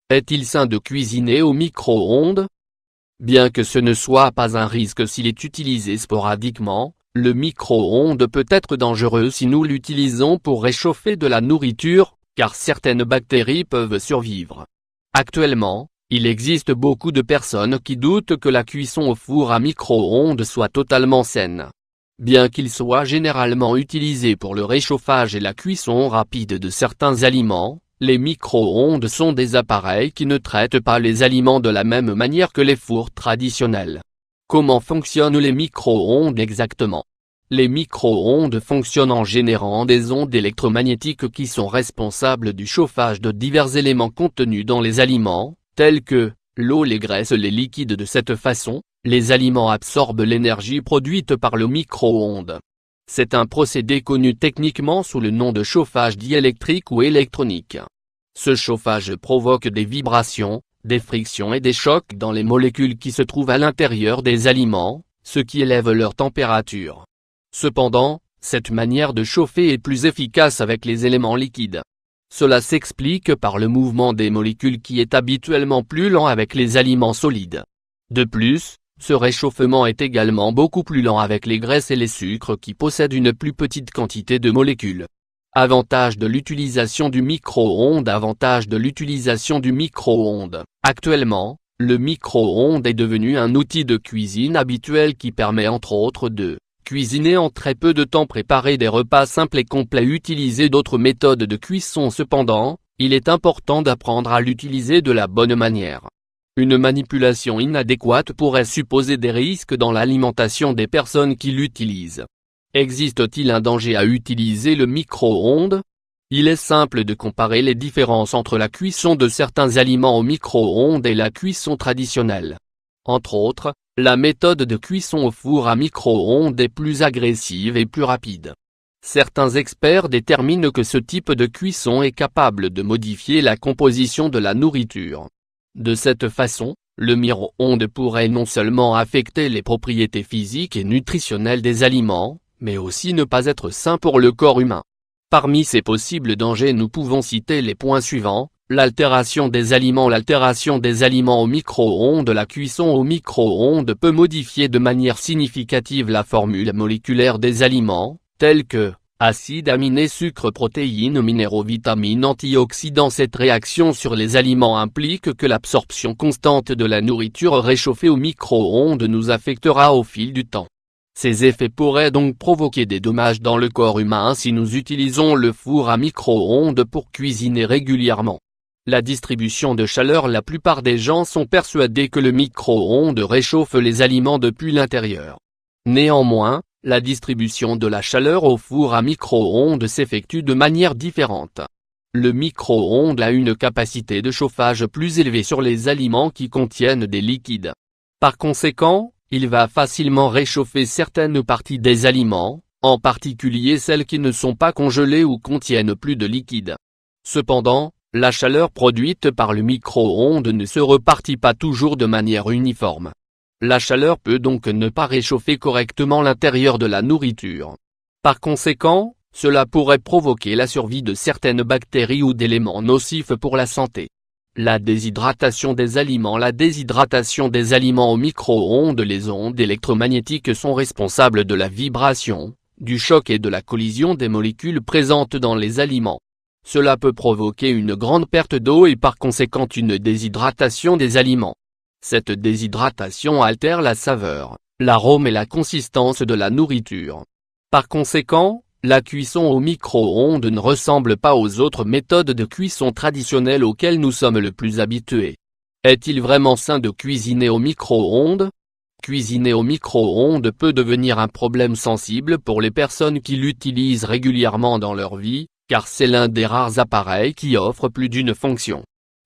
Est-il sain de cuisiner au micro-ondes? Bien que ce ne soit pas un risque s'il est utilisé sporadiquement, le micro-ondes peut être dangereux si nous l'utilisons pour réchauffer de la nourriture, car certaines bactéries peuvent survivre. Actuellement, il existe beaucoup de personnes qui doutent que la cuisson au four à micro-ondes soit totalement saine. Bien qu'il soit généralement utilisé pour le réchauffage et la cuisson rapide de certains aliments, les micro-ondes sont des appareils qui ne traitent pas les aliments de la même manière que les fours traditionnels. Comment fonctionnent les micro-ondes exactement? Les micro-ondes fonctionnent en générant des ondes électromagnétiques qui sont responsables du chauffage de divers éléments contenus dans les aliments, tels que l'eau, les graisses, les liquides. De cette façon, les aliments absorbent l'énergie produite par le micro-ondes. C'est un procédé connu techniquement sous le nom de chauffage diélectrique ou électronique. Ce chauffage provoque des vibrations, des frictions et des chocs dans les molécules qui se trouvent à l'intérieur des aliments, ce qui élève leur température. Cependant, cette manière de chauffer est plus efficace avec les éléments liquides. Cela s'explique par le mouvement des molécules qui est habituellement plus lent avec les aliments solides. De plus, ce réchauffement est également beaucoup plus lent avec les graisses et les sucres qui possèdent une plus petite quantité de molécules. Avantage de l'utilisation du micro-ondes. Avantage de l'utilisation du micro-ondes. Actuellement, le micro-ondes est devenu un outil de cuisine habituel qui permet entre autres de cuisiner en très peu de temps, préparer des repas simples et complets, utiliser d'autres méthodes de cuisson. Cependant, il est important d'apprendre à l'utiliser de la bonne manière. Une manipulation inadéquate pourrait supposer des risques dans l'alimentation des personnes qui l'utilisent. Existe-t-il un danger à utiliser le micro-ondes? Il est simple de comparer les différences entre la cuisson de certains aliments au micro-ondes et la cuisson traditionnelle. Entre autres, la méthode de cuisson au four à micro-ondes est plus agressive et plus rapide. Certains experts déterminent que ce type de cuisson est capable de modifier la composition de la nourriture. De cette façon, le micro-ondes pourrait non seulement affecter les propriétés physiques et nutritionnelles des aliments, mais aussi ne pas être sain pour le corps humain. Parmi ces possibles dangers, nous pouvons citer les points suivants. L'altération des aliments. L'altération des aliments au micro-ondes. La cuisson au micro-ondes peut modifier de manière significative la formule moléculaire des aliments, tels que acides aminés, sucres, protéines, minéraux, vitamines, antioxydants. Cette réaction sur les aliments implique que l'absorption constante de la nourriture réchauffée au micro-ondes nous affectera au fil du temps. Ces effets pourraient donc provoquer des dommages dans le corps humain si nous utilisons le four à micro-ondes pour cuisiner régulièrement. La distribution de chaleur. La plupart des gens sont persuadés que le micro-ondes réchauffe les aliments depuis l'intérieur. Néanmoins, la distribution de la chaleur au four à micro-ondes s'effectue de manière différente. Le micro-ondes a une capacité de chauffage plus élevée sur les aliments qui contiennent des liquides. Par conséquent, il va facilement réchauffer certaines parties des aliments, en particulier celles qui ne sont pas congelées ou contiennent plus de liquide. Cependant, la chaleur produite par le micro-ondes ne se répartit pas toujours de manière uniforme. La chaleur peut donc ne pas réchauffer correctement l'intérieur de la nourriture. Par conséquent, cela pourrait provoquer la survie de certaines bactéries ou d'éléments nocifs pour la santé. La déshydratation des aliments. La déshydratation des aliments au micro-ondes. Les ondes électromagnétiques sont responsables de la vibration, du choc et de la collision des molécules présentes dans les aliments. Cela peut provoquer une grande perte d'eau et par conséquent une déshydratation des aliments. Cette déshydratation altère la saveur, l'arôme et la consistance de la nourriture. Par conséquent, la cuisson au micro-ondes ne ressemble pas aux autres méthodes de cuisson traditionnelles auxquelles nous sommes le plus habitués. Est-il vraiment sain de cuisiner au micro-ondes? Cuisiner au micro-ondes peut devenir un problème sensible pour les personnes qui l'utilisent régulièrement dans leur vie, car c'est l'un des rares appareils qui offre plus d'une fonction.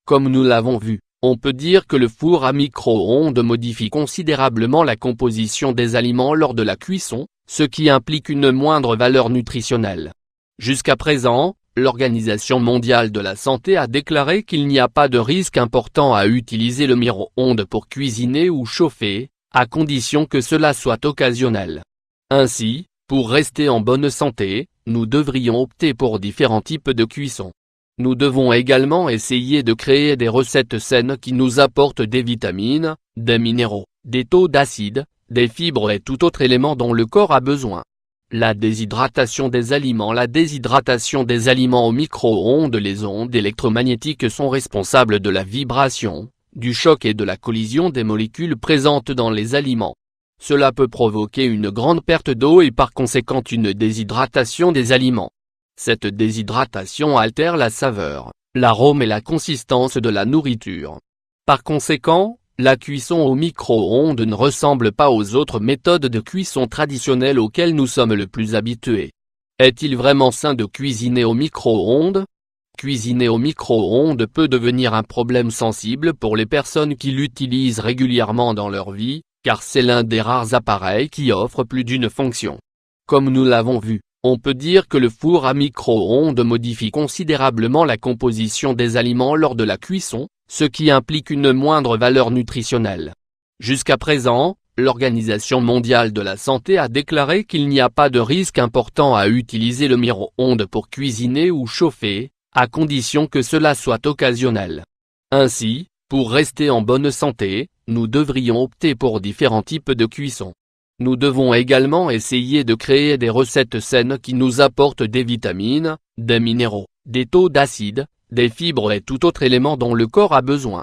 Comme nous l'avons vu, on peut dire que le four à micro-ondes modifie considérablement la composition des aliments lors de la cuisson, ce qui implique une moindre valeur nutritionnelle. Jusqu'à présent, l'Organisation mondiale de la santé a déclaré qu'il n'y a pas de risque important à utiliser le micro-ondes pour cuisiner ou chauffer, à condition que cela soit occasionnel. Ainsi, pour rester en bonne santé, nous devrions opter pour différents types de cuisson. Nous devons également essayer de créer des recettes saines qui nous apportent des vitamines, des minéraux, des taux d'acide, des fibres et tout autre élément dont le corps a besoin. La déshydratation des aliments. La déshydratation des aliments au micro-ondes. Les ondes électromagnétiques sont responsables de la vibration, du choc et de la collision des molécules présentes dans les aliments. Cela peut provoquer une grande perte d'eau et par conséquent une déshydratation des aliments. Cette déshydratation altère la saveur, l'arôme et la consistance de la nourriture. Par conséquent, la cuisson au micro-ondes ne ressemble pas aux autres méthodes de cuisson traditionnelles auxquelles nous sommes le plus habitués. Est-il vraiment sain de cuisiner au micro-ondes? Cuisiner au micro-ondes peut devenir un problème sensible pour les personnes qui l'utilisent régulièrement dans leur vie, car c'est l'un des rares appareils qui offre plus d'une fonction. Comme nous l'avons vu, on peut dire que le four à micro-ondes modifie considérablement la composition des aliments lors de la cuisson, ce qui implique une moindre valeur nutritionnelle. Jusqu'à présent, l'Organisation mondiale de la santé a déclaré qu'il n'y a pas de risque important à utiliser le micro-ondes pour cuisiner ou chauffer, à condition que cela soit occasionnel. Ainsi, pour rester en bonne santé, nous devrions opter pour différents types de cuisson. Nous devons également essayer de créer des recettes saines qui nous apportent des vitamines, des minéraux, des taux d'acide, des fibres et tout autre élément dont le corps a besoin.